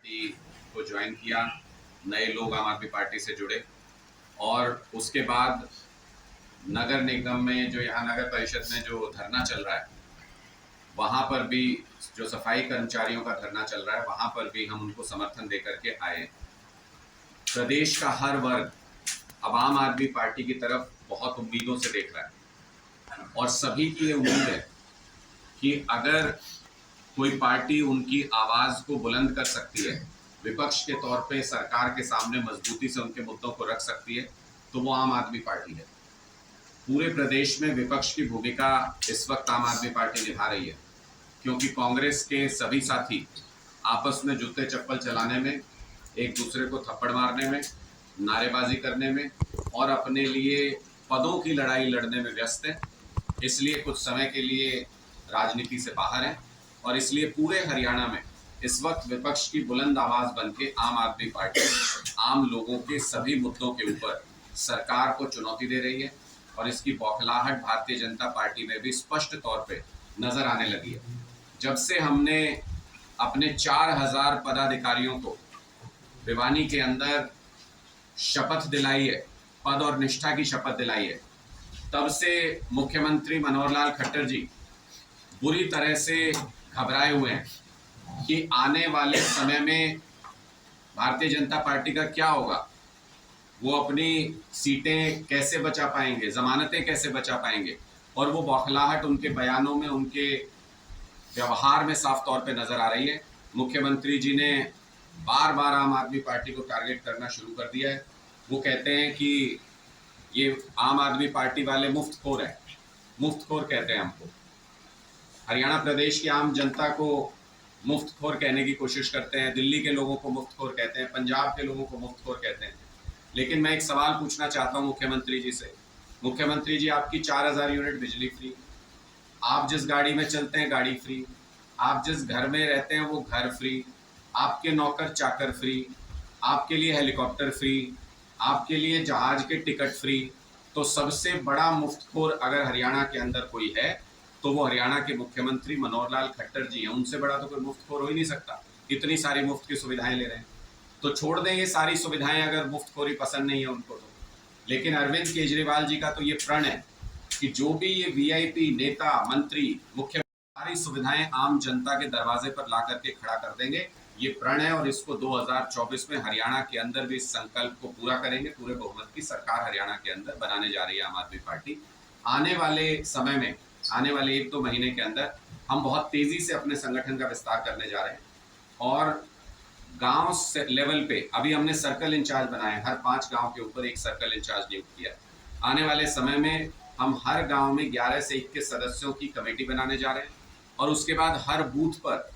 Party को join किया, नए लोग आम आदमी पार्टी से जुड़े और उसके बाद नगर निगम में जो यहाँ नगर परिषद में जो धरना चल रहा है वहाँ पर भी जो सफाई कर्मचारियों का धरना चल रहा है वहाँ पर भी हम उनको समर्थन दे करके आए। प्रदेश का हर वर्ग अब आम आदमी पार्टी की तरफ बहुत उम्मीदों से देख रहा है और सभी की ये उम्मीद है कि अगर कोई पार्टी उनकी आवाज को बुलंद कर सकती है, विपक्ष के तौर पे सरकार के सामने मजबूती से उनके मुद्दों को रख सकती है, तो वो आम आदमी पार्टी है। पूरे प्रदेश में विपक्ष की भूमिका इस वक्त आम आदमी पार्टी निभा रही है, क्योंकि कांग्रेस के सभी साथी आपस में जूते चप्पल चलाने में, एक दूसरे को थप्पड़ मारने में, नारेबाजी करने में और अपने लिए पदों की लड़ाई लड़ने में व्यस्त है। इसलिए कुछ समय के लिए राजनीति से बाहर है और इसलिए पूरे हरियाणा में इस वक्त विपक्ष की बुलंद आवाज बनके आम आदमी पार्टी आम लोगों के सभी मुद्दों के ऊपर सरकार को चुनौती दे रही है और इसकी बौखलाहट भारतीय जनता पार्टी में भी स्पष्ट तौर पे नजर आने लगी है। जब से हमने अपने 4000 पदाधिकारियों को भिवानी के अंदर शपथ दिलाई है, पद और निष्ठा की शपथ दिलाई है, तब से मुख्यमंत्री मनोहर लाल खट्टर जी बुरी तरह से घबराए हुए हैं कि आने वाले समय में भारतीय जनता पार्टी का क्या होगा, वो अपनी सीटें कैसे बचा पाएंगे, जमानतें कैसे बचा पाएंगे। और वो बौखलाहट उनके बयानों में, उनके व्यवहार में साफ तौर पे नजर आ रही है। मुख्यमंत्री जी ने बार बार आम आदमी पार्टी को टारगेट करना शुरू कर दिया है। वो कहते हैं कि ये आम आदमी पार्टी वाले मुफ्तखोर हैं, मुफ्तखोर कहते हैं हमको। हरियाणा प्रदेश की आम जनता को मुफ्तखोर कहने की कोशिश करते हैं, दिल्ली के लोगों को मुफ्तखोर कहते हैं, पंजाब के लोगों को मुफ्तखोर कहते हैं। लेकिन मैं एक सवाल पूछना चाहता हूं मुख्यमंत्री जी से। मुख्यमंत्री जी, आपकी 4000 यूनिट बिजली फ्री, आप जिस गाड़ी में चलते हैं गाड़ी फ्री, आप जिस घर में रहते हैं वो घर फ्री, आपके नौकर चाकर फ्री, आपके लिए हेलीकॉप्टर फ्री, आपके लिए जहाज के टिकट फ्री। तो सबसे बड़ा मुफ्तखोर अगर हरियाणा के अंदर कोई है तो वो हरियाणा के मुख्यमंत्री मनोहर लाल खट्टर जी हैं। उनसे बड़ा तो कोई मुफ्तखोर हो ही नहीं सकता, इतनी सारी मुफ्त की सुविधाएं ले रहे हैं। तो छोड़ दें ये सारी सुविधाएं अगर मुफ्तखोरी पसंद नहीं है उनको तो। लेकिन अरविंद केजरीवाल जी का तो ये प्रण है कि जो भी ये वीआईपी नेता, मंत्री, मुख्य सारी सुविधाएं आम जनता के दरवाजे पर ला करके खड़ा कर देंगे। ये प्रण है और इसको 2024 में हरियाणा के अंदर भी इस संकल्प को पूरा करेंगे। पूरे बहुमत की सरकार हरियाणा के अंदर बनाने जा रही है आम आदमी पार्टी। आने वाले समय में, आने वाले 1-2 महीने के अंदर हम बहुत तेजी से अपने संगठन का विस्तार करने जा रहे हैं और गांव लेवल पे अभी हमने सर्कल इंचार्ज बनाए, हर 5 गांव के ऊपर एक सर्कल इंचार्ज नियुक्त किया। आने वाले समय में हम हर गांव में 11 से 21 सदस्यों की कमेटी बनाने जा रहे हैं और उसके बाद हर बूथ पर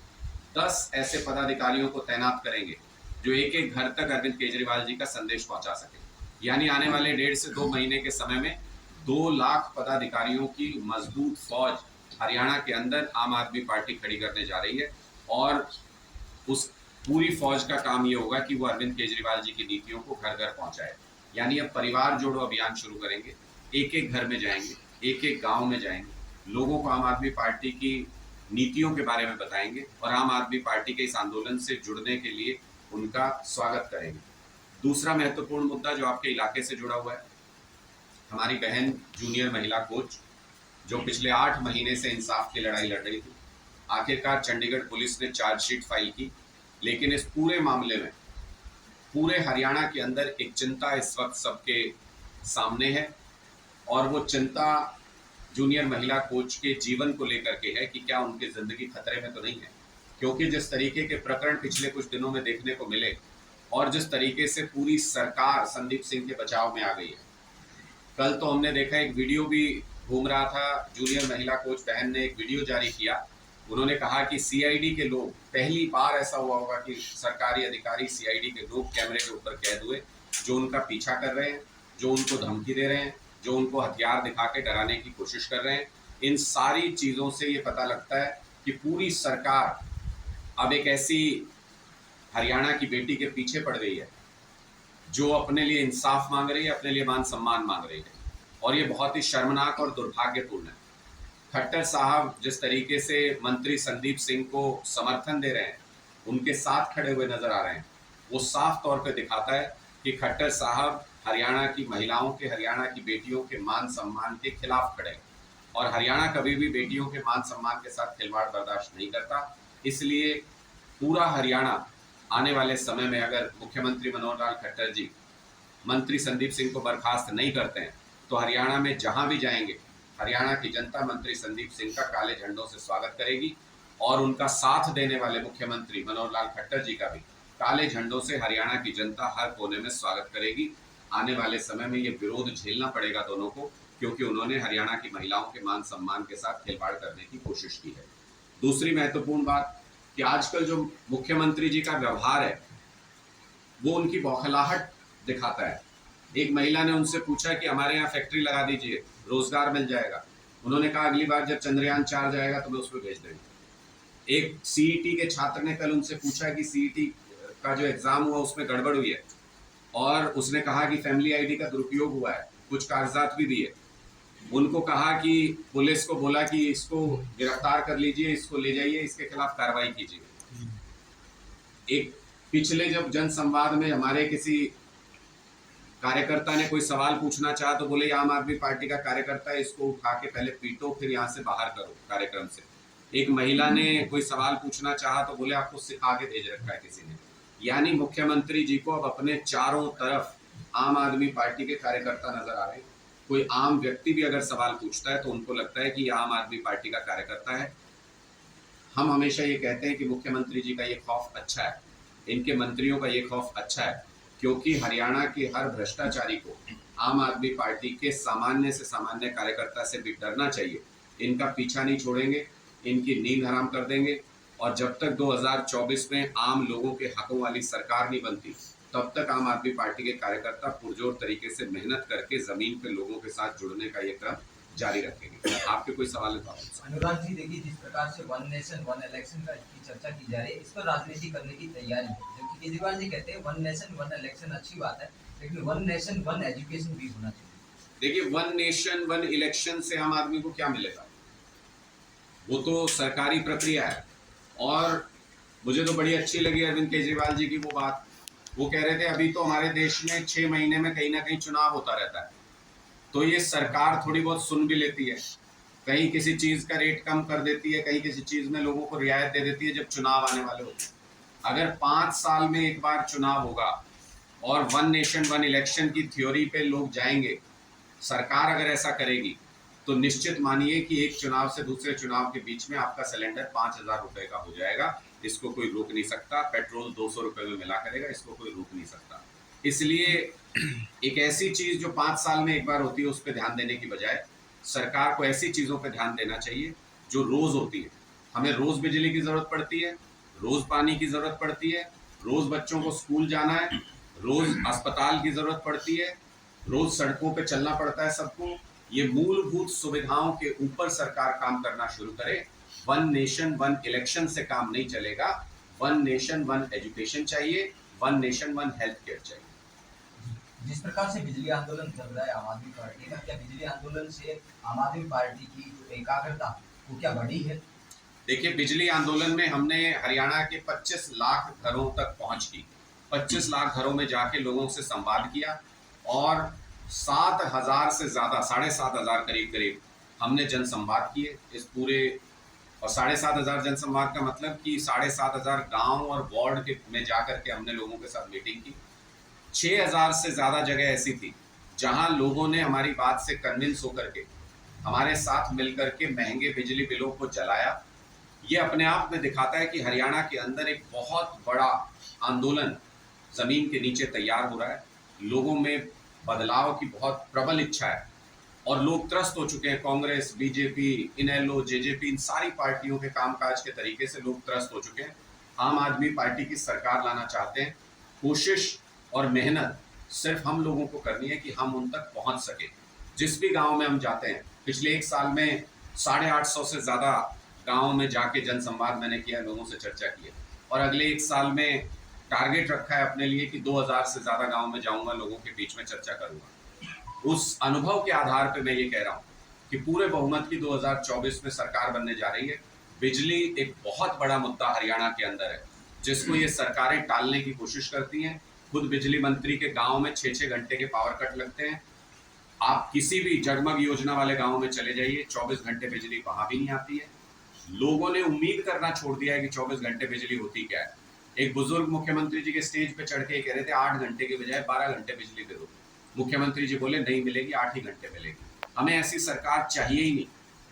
10 ऐसे पदाधिकारियों को तैनात करेंगे जो एक एक घर तक अरविंद केजरीवाल जी का संदेश पहुंचा सके। यानी आने वाले 1.5 से 2 महीने के समय में 2 लाख पदाधिकारियों की मजबूत फौज हरियाणा के अंदर आम आदमी पार्टी खड़ी करने जा रही है और उस पूरी फौज का काम ये होगा कि वो अरविंद केजरीवाल जी की नीतियों को घर घर पहुंचाए। यानी अब परिवार जोड़ो अभियान शुरू करेंगे, एक एक घर में जाएंगे, एक एक गांव में जाएंगे, लोगों को आम आदमी पार्टी की नीतियों के बारे में बताएंगे और आम आदमी पार्टी के इस आंदोलन से जुड़ने के लिए उनका स्वागत करेंगे। दूसरा महत्वपूर्ण मुद्दा जो आपके इलाके से जुड़ा हुआ है, हमारी बहन जूनियर महिला कोच जो पिछले 8 महीने से इंसाफ की लड़ाई लड़ रही थी, आखिरकार चंडीगढ़ पुलिस ने चार्जशीट फाइल की। लेकिन इस पूरे मामले में पूरे हरियाणा के अंदर एक चिंता इस वक्त सबके सामने है और वो चिंता जूनियर महिला कोच के जीवन को लेकर के है कि क्या उनकी जिंदगी खतरे में तो नहीं है। क्योंकि जिस तरीके के प्रकरण पिछले कुछ दिनों में देखने को मिले और जिस तरीके से पूरी सरकार संदीप सिंह के बचाव में आ गई है। कल तो हमने देखा एक वीडियो भी घूम रहा था, जूनियर महिला कोच बहन ने एक वीडियो जारी किया। उन्होंने कहा कि सीआईडी के लोग, पहली बार ऐसा हुआ होगा कि सरकारी अधिकारी सीआईडी के लोग कैमरे के ऊपर कैद हुए, जो उनका पीछा कर रहे हैं, जो उनको धमकी दे रहे हैं, जो उनको हथियार दिखा के डराने की कोशिश कर रहे हैं। इन सारी चीज़ों से ये पता लगता है कि पूरी सरकार अब एक ऐसी हरियाणा की बेटी के पीछे पड़ गई है जो अपने लिए इंसाफ मांग रही है, अपने लिए मान सम्मान मांग रही है और ये बहुत ही शर्मनाक और दुर्भाग्यपूर्ण है। खट्टर साहब जिस तरीके से मंत्री संदीप सिंह को समर्थन दे रहे हैं उनके साथ खड़े हुए नजर आ रहे हैं, वो साफ तौर पे दिखाता है कि खट्टर साहब हरियाणा की महिलाओं के, हरियाणा की बेटियों के मान सम्मान के खिलाफ खड़े हैं। और हरियाणा कभी भी बेटियों के मान सम्मान के साथ खिलवाड़ बर्दाश्त नहीं करता। इसलिए पूरा हरियाणा आने वाले समय में अगर मुख्यमंत्री मनोहर लाल खट्टर जी मंत्री संदीप सिंह को बर्खास्त नहीं करते हैं तो हरियाणा में जहां भी जाएंगे हरियाणा की जनता मंत्री संदीप सिंह का काले झंडों से स्वागत करेगी और उनका साथ देने वाले मुख्यमंत्री मनोहर लाल खट्टर जी का भी काले झंडों से हरियाणा की जनता हर कोने में स्वागत करेगी। आने वाले समय में ये विरोध झेलना पड़ेगा दोनों को, क्योंकि उन्होंने हरियाणा की महिलाओं के मान सम्मान के साथ खिलवाड़ करने की कोशिश की है। दूसरी महत्वपूर्ण बात कि आजकल जो मुख्यमंत्री जी का व्यवहार है वो उनकी बौखलाहट दिखाता है। एक महिला ने उनसे पूछा कि हमारे यहाँ फैक्ट्री लगा दीजिए, रोजगार मिल जाएगा। उन्होंने कहा अगली बार जब चंद्रयान 4 जाएगा तो मैं उस पर भेज देंगे। एक सीईटी के छात्र ने कल उनसे पूछा कि सीईटी का जो एग्जाम हुआ उसमें गड़बड़ हुई है, और उसने कहा कि फैमिली आईडी का दुरुपयोग हुआ है, कुछ कागजात भी दिए। उनको कहा कि पुलिस को बोला कि इसको गिरफ्तार कर लीजिए, इसको ले जाइए, इसके खिलाफ कार्रवाई कीजिए। एक पिछले जब जनसंवाद में हमारे किसी कार्यकर्ता ने कोई सवाल पूछना चाहा तो बोले आम आदमी पार्टी का कार्यकर्ता है, इसको उठा के पहले पीटो फिर यहाँ से बाहर करो कार्यक्रम से। एक महिला ने कोई सवाल पूछना चाहा तो बोले आपको सिखा के भेज रखा है किसी ने। यानी मुख्यमंत्री जी को अब अपने चारों तरफ आम आदमी पार्टी के कार्यकर्ता नजर आ रहे हैं। कोई आम व्यक्ति भी अगर सवाल पूछता है तो उनको लगता है कि आम आदमी पार्टी का कार्यकर्ता है। हम हमेशा ये कहते हैं कि मुख्यमंत्री जी का ये खौफ अच्छा है, इनके मंत्रियों का ये खौफ अच्छा है, क्योंकि हरियाणा के हर भ्रष्टाचारी को आम आदमी पार्टी के सामान्य से सामान्य कार्यकर्ता से भी डरना चाहिए। इनका पीछा नहीं छोड़ेंगे, इनकी नींद हराम कर देंगे, और जब तक 2024 में आम लोगों के हकों वाली सरकार नहीं बनती तब तक आम आदमी पार्टी के कार्यकर्ता पुरजोर तरीके से मेहनत करके जमीन पे लोगों के साथ जुड़ने का ये क्रम जारी रखेंगे। आपके कोई सवाल है? अनुराग जी, देखिए जिस प्रकार से वन नेशन वन इलेक्शन की चर्चा की जा रही है, इस पर राजनीति करने की तैयारी है, जबकि केजरीवाल जी कहते हैं वन नेशन वन इलेक्शन अच्छी बात है, लेकिन वन नेशन वन एजुकेशन भी होना चाहिए। देखिए, वन नेशन वन इलेक्शन से आम आदमी को क्या मिलेगा? वो तो सरकारी प्रक्रिया है। और मुझे तो बड़ी अच्छी लगी अरविंद केजरीवाल जी की वो बात। वो कह रहे थे अभी तो हमारे देश में 6 महीने में कहीं ना कहीं चुनाव होता रहता है, तो ये सरकार थोड़ी बहुत सुन भी लेती है, कहीं किसी चीज का रेट कम कर देती है, कहीं किसी चीज में लोगों को रियायत दे देती है जब चुनाव आने वाले होते हैं। अगर 5 साल में एक बार चुनाव होगा और वन नेशन वन इलेक्शन की थ्योरी पे लोग जाएंगे, सरकार अगर ऐसा करेगी तो निश्चित मानिए कि एक चुनाव से दूसरे चुनाव के बीच में आपका सिलेंडर 5,000 रुपए का हो जाएगा। इसको कोई रोक नहीं सकता। पेट्रोल 200 रुपए में मिला करेगा, इसको कोई रोक नहीं सकता। इसलिए एक ऐसी चीज जो 5 साल में एक बार होती है उस पर ध्यान देने की बजाय सरकार को ऐसी चीजों पर ध्यान देना चाहिए जो रोज होती है। हमें रोज बिजली की जरूरत पड़ती है, रोज पानी की जरूरत पड़ती है, रोज बच्चों को स्कूल जाना है, रोज अस्पताल की जरूरत पड़ती है, रोज सड़कों पे चलना पड़ता है सबको। ये मूलभूत सुविधाओं के ऊपर सरकार काम करना शुरू करे। वन नेशन वन इलेक्शन से काम नहीं चलेगा। वन नेशन वन एजुकेशन चाहिए, one nation one health care चाहिए। जिस प्रकार से बिजली आंदोलन चल रहा है आम आदमी पार्टी का, क्या बिजली आंदोलन से आम आदमी पार्टी की जो एकाग्रता वो क्या बढ़ी है? देखिए, बिजली आंदोलन में हमने हरियाणा के 25 लाख घरों तक पहुंच की, 25 लाख घरों में जाके लोगों से संवाद किया और 7,000 से ज्यादा, 7,500 करीब हमने जनसंवाद किए इस पूरे। और 7,500 जनसंवाद का मतलब कि 7,500 गांव और वार्ड के में जाकर के हमने लोगों के साथ मीटिंग की। 6,000 से ज्यादा जगह ऐसी थी जहां लोगों ने हमारी बात से कन्विंस होकर के हमारे साथ मिलकर के महंगे बिजली बिलों को जलाया। ये अपने आप में दिखाता है कि हरियाणा के अंदर एक बहुत बड़ा आंदोलन जमीन के नीचे तैयार हो रहा है। लोगों में बदलाव की बहुत प्रबल इच्छा है और लोग त्रस्त हो चुके हैं। कांग्रेस, बीजेपी, इनेलो, जेजेपी, इन सारी पार्टियों के कामकाज के तरीके से लोग त्रस्त हो चुके हैं। आम आदमी पार्टी की सरकार लाना चाहते हैं। कोशिश और मेहनत सिर्फ हम लोगों को करनी है कि हम उन तक पहुंच सके। जिस भी गांव में हम जाते हैं, पिछले 1 साल में 850 से ज्यादा गाँव में जाके जनसंवाद मैंने किया, लोगों से चर्चा की है, और अगले 1 साल में टारगेट रखा है अपने लिए कि 2,000 से ज्यादा गांव में जाऊंगा, लोगों के बीच में चर्चा करूंगा। उस अनुभव के आधार पे मैं ये कह रहा हूँ कि पूरे बहुमत की 2024 में सरकार बनने जा रही है। बिजली एक बहुत बड़ा मुद्दा हरियाणा के अंदर है। जिसको ये सरकारें टालने की कोशिश करती हैं। खुद बिजली मंत्री के गांव में 6-6 घंटे के पावर कट लगते हैं। आप किसी भी जगमग योजना वाले गांव में चले जाइए, 24 घंटे बिजली वहां भी नहीं आती है। लोगों ने उम्मीद करना छोड़ दिया है कि 24 घंटे बिजली होती क्या है। एक बुजुर्ग मुख्यमंत्री जी के स्टेज पे चढ़ के कह रहे थे 8 घंटे के बजाय 12 घंटे बिजली दे दो। मुख्यमंत्री जी बोले नहीं मिलेगी, 8 ही घंटे मिलेगी। हमें ऐसी सरकार चाहिए ही नहीं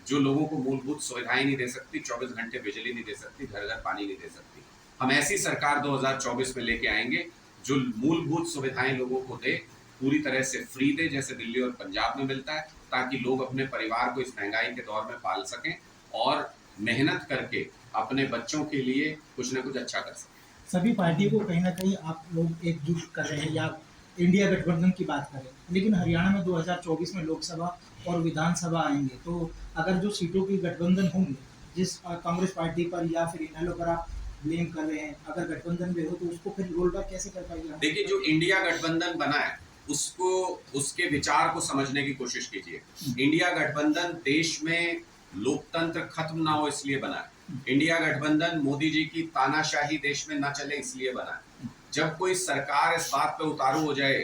जो लोगों को मूलभूत सुविधाएं नहीं दे सकती, 24 घंटे बिजली नहीं दे सकती, घर घर पानी नहीं दे सकती। हम ऐसी सरकार 2024 में लेके आएंगे जो मूलभूत सुविधाएं लोगों को दे, पूरी तरह से फ्री दे, जैसे दिल्ली और पंजाब में मिलता है, ताकि लोग अपने परिवार को इस महंगाई के दौर में पाल सकें और मेहनत करके अपने बच्चों के लिए कुछ ना कुछ अच्छा कर सकें। सभी पार्टियों को कहीं ना कहीं आप लोग एकजुट कर रहे हैं या इंडिया गठबंधन की बात करें, लेकिन हरियाणा में 2024 में लोकसभा और विधानसभा आएंगे, तो अगर जो सीटों की गठबंधन होंगे, जिस कांग्रेस पार्टी पर या फिर इनेलो पर आप ब्लेम कर रहे हैं, अगर गठबंधन में हो तो उसको फिर रोल बैक कैसे कर पाएंगे? देखिए, जो इंडिया गठबंधन बना है उसको, उसके विचार को समझने की कोशिश कीजिए। इंडिया गठबंधन देश में लोकतंत्र खत्म ना हो इसलिए बना है। इंडिया गठबंधन मोदी जी की तानाशाही देश में ना चले इसलिए बना है। जब कोई सरकार इस बात पे उतारू हो जाए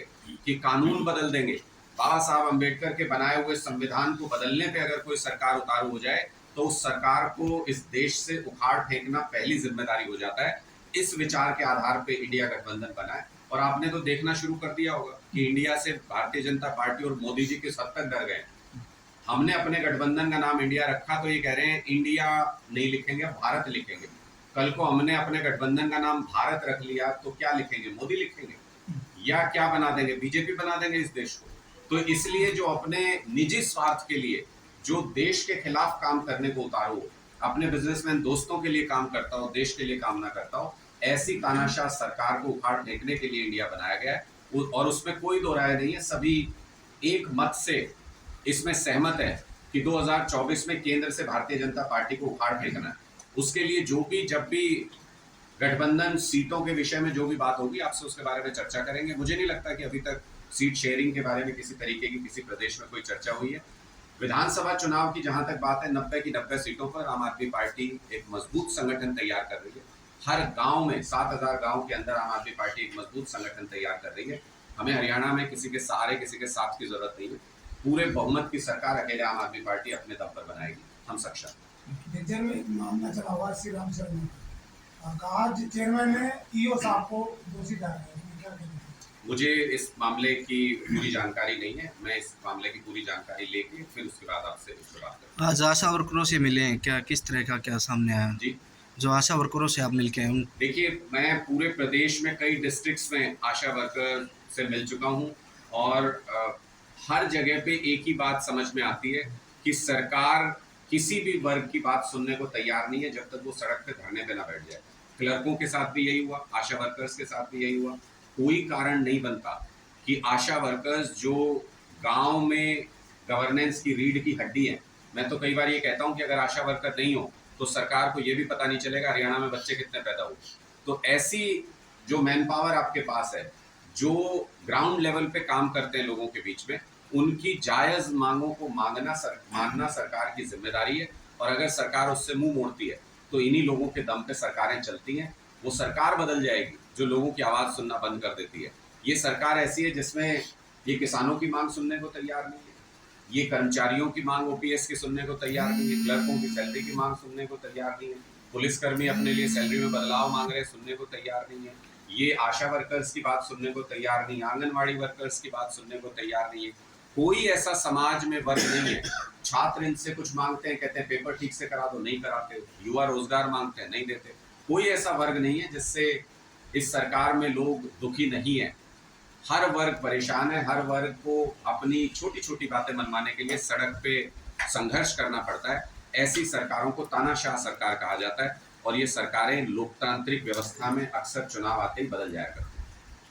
कि कानून बदल देंगे, बाबा साहब अम्बेडकर के बनाए हुए संविधान को बदलने पे अगर कोई सरकार उतारू हो जाए, तो उस सरकार को इस देश से उखाड़ फेंकना पहली जिम्मेदारी हो जाता है। इस विचार के आधार पे इंडिया गठबंधन बना है। और आपने तो देखना शुरू कर दिया होगा कि इंडिया से भारतीय जनता पार्टी और मोदी जी किस हद तक डर गए। हमने अपने गठबंधन का नाम इंडिया रखा तो ये कह रहे हैं इंडिया नहीं लिखेंगे, भारत लिखेंगे। कल को हमने अपने गठबंधन का नाम भारत रख लिया तो क्या लिखेंगे? मोदी लिखेंगे या क्या बना देंगे? बीजेपी बना देंगे इस देश को। तो इसलिए जो अपने निजी स्वार्थ के लिए जो देश के खिलाफ काम करने को उतारू हो, अपने बिजनेसमैन दोस्तों के लिए काम करता हो, देश के लिए काम ना करता हो, ऐसी तानाशाह सरकार को उखाड़ फेंकने के लिए इंडिया बनाया गया है। और उसमें कोई दो राय नहीं है, सभी एक मत से इसमें सहमत है कि 2024 में केंद्र से भारतीय जनता पार्टी को उखाड़ फेंकना है। उसके लिए जो भी, जब भी गठबंधन सीटों के विषय में जो भी बात होगी, आपसे उसके बारे में चर्चा करेंगे। मुझे नहीं लगता कि अभी तक सीट शेयरिंग के बारे में किसी तरीके की किसी प्रदेश में कोई चर्चा हुई है। विधानसभा चुनाव की जहां तक बात है, 90 की 90 सीटों पर आम आदमी पार्टी एक मजबूत संगठन तैयार कर रही है। हर गांव में 7,000 गांव के अंदर आम आदमी पार्टी एक मजबूत संगठन तैयार कर रही है। हमें हरियाणा में किसी के सहारे, किसी के साथ की जरूरत नहीं है। पूरे बहुमत की सरकार अकेले आम आदमी पार्टी अपने दम पर बनाएगी। हम सक्षम। दिग्जन में एक मामला चला हुआ श्री राम शर्मा का, कहा चेयरमैन ने ईओ साहब को दोषी ठहराया, क्या कहते हैं? मुझे इस मामले की पूरी जानकारी नहीं है। मैं इस मामले की पूरी जानकारी लेके फिर उसके बाद आपसे इस पर बात करूँगा। आज आशा वर्करों से मिले हैं क्या, किस तरह का क्या सामने आया? जी, जो आशा वर्करों से आप मिलके हैं देखिए, मैं पूरे प्रदेश में कई डिस्ट्रिक्ट्स में आशा वर्कर से मिल चुका हूं और हर जगह पे एक ही बात समझ में आती है कि सरकार किसी भी वर्ग की बात सुनने को तैयार नहीं है जब तक वो सड़क पे धरने पे ना बैठ जाए। क्लर्कों के साथ भी यही हुआ, आशा वर्कर्स के साथ भी यही हुआ। कोई कारण नहीं बनता कि आशा वर्कर्स जो गांव में गवर्नेंस की रीढ़ की हड्डी है, मैं तो कई बार ये कहता हूं कि अगर आशा वर्कर नहीं हो तो सरकार को ये भी पता नहीं चलेगा हरियाणा में बच्चे कितने पैदा हुए। तो ऐसी जो मैन पावर आपके पास है, जो ग्राउंड लेवल पे काम करते हैं लोगों के बीच में, उनकी जायज़ मांगों को मानना सरकार की जिम्मेदारी है। और अगर सरकार उससे मुंह मोड़ती है तो इन्हीं लोगों के दम पे सरकारें चलती हैं। वो सरकार बदल जाएगी जो लोगों की आवाज़ सुनना बंद कर देती है। ये सरकार ऐसी है जिसमें ये किसानों की मांग सुनने को तैयार नहीं है, ये कर्मचारियों की मांग ओपीएस की सुनने को तैयार नहीं है, क्लर्कों की सैलरी की मांग सुनने को तैयार नहीं है, पुलिसकर्मी अपने लिए सैलरी में बदलाव मांग रहे हैं, सुनने को तैयार नहीं है, ये आशा वर्कर्स की बात सुनने को तैयार नहीं है, आंगनवाड़ी वर्कर्स की बात सुनने को तैयार नहीं है। कोई ऐसा समाज में वर्ग नहीं है। छात्र इनसे कुछ मांगते हैं, कहते हैं पेपर ठीक से करा दो, नहीं कराते। युवा रोजगार मांगते हैं, नहीं देते। कोई ऐसा वर्ग नहीं है जिससे इस सरकार में लोग दुखी नहीं है। हर वर्ग परेशान है। हर वर्ग को अपनी छोटी छोटी बातें मनवाने के लिए सड़क पे संघर्ष करना पड़ता है। ऐसी सरकारों को तानाशाह सरकार कहा जाता है और ये सरकारें लोकतांत्रिक व्यवस्था में अक्सर चुनाव आते ही बदल जाया करती हैं।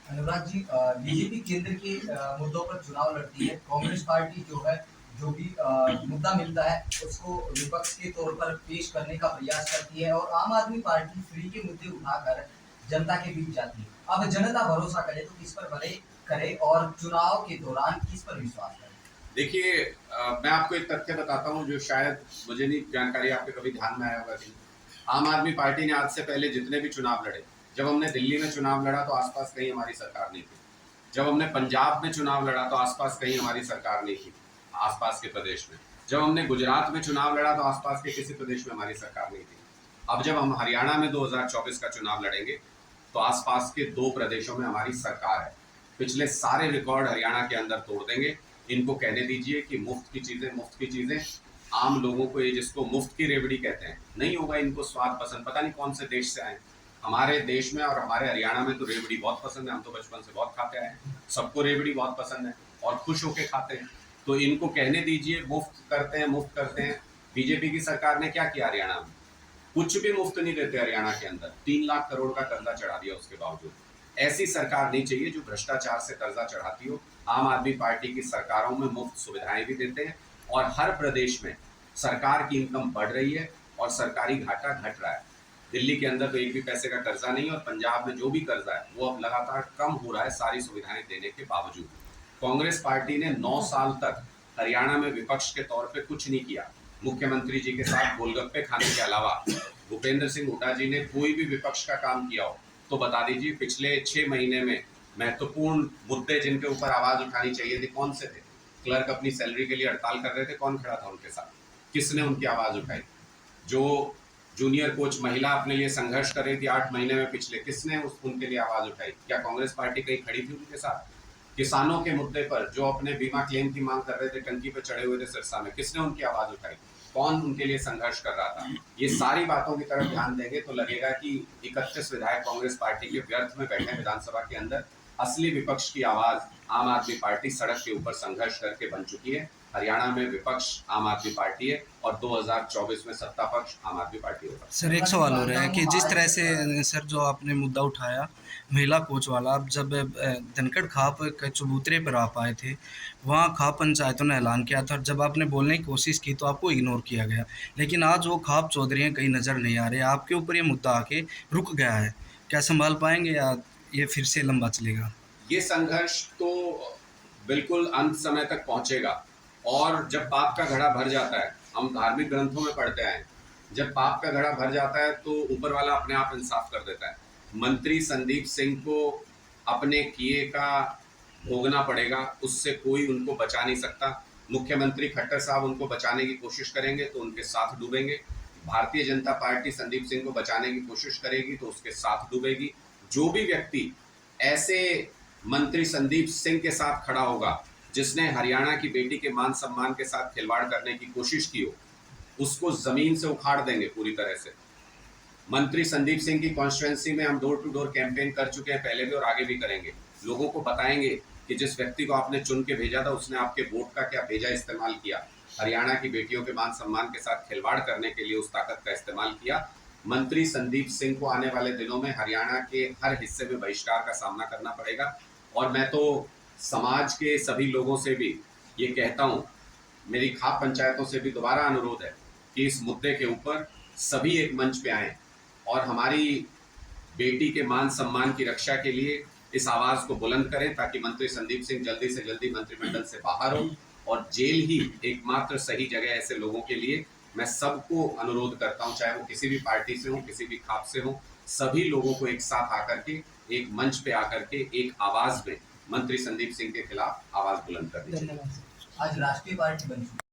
अनुराग जी, बीजेपी केंद्र के मुद्दों पर चुनाव लड़ती है। कांग्रेस पार्टी जो है, जो भी मुद्दा मिलता है उसको विपक्ष के तौर पर पेश करने का प्रयास करती है और आम आदमी पार्टी फ्री के मुद्दे उठाकर जनता के बीच जाती है। अब जनता भरोसा करे तो किस पर भले करे और चुनाव के दौरान किस पर विश्वास करे? देखिए, मैं आपको एक तथ्य बताता हूँ जो शायद मुझे नहीं जानकारी, आपके कभी ध्यान में आया होगा कि आम आदमी पार्टी ने आज से पहले जितने भी चुनाव लड़े, जब हमने दिल्ली में चुनाव लड़ा तो आसपास कहीं हमारी सरकार नहीं थी। जब हमने पंजाब में चुनाव लड़ा तो आसपास कहीं हमारी सरकार नहीं थी, आसपास के प्रदेश में। जब हमने गुजरात में चुनाव लड़ा तो आसपास के किसी प्रदेश में हमारी सरकार नहीं थी। अब जब हम हरियाणा में 2024 का चुनाव लड़ेंगे तो आसपास के 2 प्रदेशों में हमारी सरकार है। पिछले सारे रिकॉर्ड हरियाणा के अंदर तोड़ देंगे। इनको कहने दीजिए कि मुफ्त की चीज़ें आम लोगों को, ये जिसको मुफ्त की रेवड़ी कहते हैं, नहीं होगा इनको स्वाद पसंद। पता नहीं कौन से देश से आए। हमारे देश में और हमारे हरियाणा में तो रेवड़ी बहुत पसंद है। हम तो बचपन से बहुत खाते आए हैं। सबको रेवड़ी बहुत पसंद है और खुश होके खाते हैं। तो इनको कहने दीजिए मुफ्त करते हैं। बीजेपी की सरकार ने क्या किया हरियाणा में? कुछ भी मुफ्त नहीं देते हरियाणा के अंदर। 3 लाख करोड़ का कर्जा चढ़ा दिया उसके बावजूद। ऐसी सरकार नहीं चाहिए जो भ्रष्टाचार से कर्जा चढ़ाती हो। आम आदमी पार्टी की सरकारों में मुफ्त सुविधाएं भी देते हैं और हर प्रदेश में सरकार की इनकम बढ़ रही है और सरकारी घाटा घट रहा है। दिल्ली के अंदर तो एक भी पैसे का कर्जा नहीं है और पंजाब में जो भी कर्जा है वो अब लगातार कम हो रहा है सारी सुविधाएं देने के बावजूद। कांग्रेस पार्टी ने 9 साल तक हरियाणा में विपक्ष के तौर पे कुछ नहीं किया। मुख्यमंत्री जी के साथ गोलगप्पे खाने के अलावा भूपेंद्र सिंह हुड्डा जी ने कोई भी विपक्ष का काम किया हो तो बता दीजिए। पिछले 6 महीने में महत्वपूर्ण मुद्दे जिनके ऊपर आवाज उठानी चाहिए थी कौन से थे? क्लर्क अपनी सैलरी के लिए हड़ताल कर रहे थे, कौन खड़ा था उनके साथ? किसने उनकी आवाज उठाई? जो जूनियर कोच महिला अपने लिए संघर्ष कर रही थी 8 महीने में पिछले, किसने उनके लिए आवाज उठाई? क्या कांग्रेस पार्टी कहीं खड़ी थी उनके साथ? किसानों के मुद्दे पर जो अपने बीमा क्लेम की मांग कर रहे थे, टंकी पे चढ़े हुए थे सिरसा में, किसने उनकी आवाज उठाई? कौन उनके लिए संघर्ष कर रहा था? ये सारी बातों की तरफ ध्यान देंगे तो लगेगा कि 31 विधायक कांग्रेस पार्टी के व्यर्थ में बैठे विधानसभा के अंदर। असली विपक्ष की आवाज आम आदमी पार्टी सड़क के ऊपर संघर्ष करके बन चुकी है। हरियाणा में विपक्ष आम आदमी पार्टी है और 2024 में सत्ता पक्ष आम आदमी पार्टी होगा। सर एक सवाल हो रहा है कि जिस तरह से सर जो आपने मुद्दा उठाया महिला कोच वाला, अब जब धनखड़ खाप के चबूतरे पर आप आए थे वहाँ खाप पंचायतों ने ऐलान किया था और जब आपने बोलने की कोशिश की तो आपको इग्नोर किया गया। लेकिन आज वो खाप चौधरी हैं कहीं नज़र नहीं आ रहे, आपके ऊपर ये मुद्दा आके रुक गया है। क्या संभाल पाएंगे या ये फिर से लंबा चलेगा? ये संघर्ष तो बिल्कुल अंत समय तक पहुंचेगा और जब पाप का घड़ा भर जाता है, हम धार्मिक ग्रंथों में पढ़ते आए, जब पाप का घड़ा भर जाता है तो ऊपर वाला अपने आप इंसाफ कर देता है। मंत्री संदीप सिंह को अपने किए का भोगना पड़ेगा, उससे कोई उनको बचा नहीं सकता। मुख्यमंत्री खट्टर साहब उनको बचाने की कोशिश करेंगे तो उनके साथ डूबेंगे। भारतीय जनता पार्टी संदीप सिंह को बचाने की कोशिश करेगी तो उसके साथ डूबेगी। जो भी व्यक्ति ऐसे मंत्री संदीप सिंह के साथ खड़ा होगा जिसने हरियाणा की बेटी के मान सम्मान के साथ खिलवाड़ करने की कोशिश की हो, उसको जमीन से उखाड़ देंगे पूरी तरह से। मंत्री संदीप सिंह की कॉन्स्टिट्यूएंसी में हम डोर टू डोर कैंपेन कर चुके हैं पहले भी और आगे भी करेंगे। लोगों को बताएंगे कि जिस व्यक्ति को आपने चुन के भेजा था उसने आपके वोट का क्या भेजा इस्तेमाल किया, हरियाणा की बेटियों के मान सम्मान के साथ खिलवाड़ करने के लिए उस ताकत का इस्तेमाल किया। मंत्री संदीप सिंह को आने वाले दिनों में हरियाणा के हर हिस्से में बहिष्कार का सामना करना पड़ेगा। और मैं तो समाज के सभी लोगों से भी ये कहता हूँ, मेरी खाप पंचायतों से भी दोबारा अनुरोध है कि इस मुद्दे के ऊपर सभी एक मंच पे आएँ और हमारी बेटी के मान सम्मान की रक्षा के लिए इस आवाज़ को बुलंद करें ताकि मंत्री संदीप सिंह जल्दी से जल्दी मंत्रिमंडल से बाहर हो और जेल ही एकमात्र सही जगह ऐसे लोगों के लिए। मैं सबको अनुरोध करता हूं, चाहे वो किसी भी पार्टी से हो, किसी भी खाप से हो, सभी लोगों को एक साथ आकर के एक मंच पे आकर के एक आवाज में मंत्री संदीप सिंह के खिलाफ आवाज बुलंद करनी चाहिए। आज राष्ट्रीय पार्टी बन चुकी है।